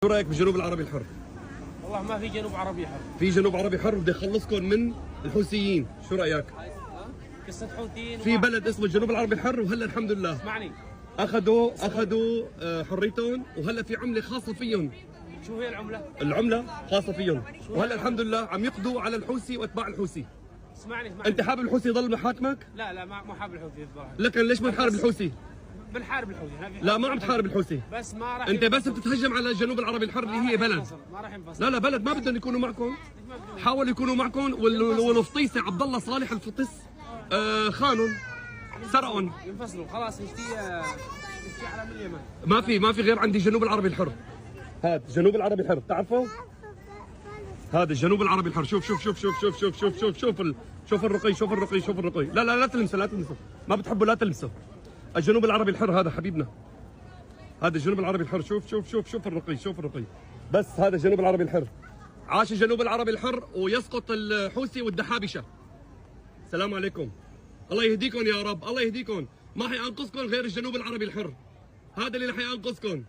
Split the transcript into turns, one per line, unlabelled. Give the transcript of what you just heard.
شو رايك بالجنوب العربي الحر؟
والله ما في جنوب عربي حر.
في جنوب عربي حر بدي اخلصكم من الحوثيين، شو رايك؟
قصة حوثيين
في بلد اسمه الجنوب العربي الحر وهلا الحمد لله
اسمعني،
اخذوا حريتهم وهلا في عمله خاصه فيهم.
شو هي العملة؟
العمله خاصه فيهم وهلا الحمد لله عم يقضوا على الحوثي واتباع الحوثي.
اسمعني
انت حابب الحوثي يضل محاكمك؟
لا ما حاب الحوثي صراحة.
لكن ليش ما تحارب الحوثي؟
بنحارب الحوثي.
لا ما عم تحارب الحوثي،
بس ما راح
انت بس بتتهجم على الجنوب العربي الحر اللي هي بلد.
ما راح ينفصل.
لا بلد ما بدهم يكونوا معكم. حاولوا يكونوا معكم والفطيسه عبد الله صالح الفطيس خانهم سرقهم.
ينفصلوا خلاص. نشتي على من اليمن.
ما في غير عندي الجنوب العربي الحر. هذا الجنوب العربي الحر بتعرفه؟ هذا الجنوب العربي الحر. شوف شوف شوف شوف شوف شوف شوف شوف شوف شوف الرقي، شوف الرقي، شوف الرقي. لا تلمسه، لا تلمسه، ما بتحبه لا تلمسه. الجنوب العربي الحر هذا حبيبنا، هذا الجنوب العربي الحر. شوف شوف شوف شوف الرقي، شوف الرقي. بس هذا الجنوب العربي الحر. عاش الجنوب العربي الحر ويسقط الحوثي والدحابشه. السلام عليكم. الله يهديكم يا رب، الله يهديكم. ما حينقذكم غير الجنوب العربي الحر، هذا اللي رح ينقذكم.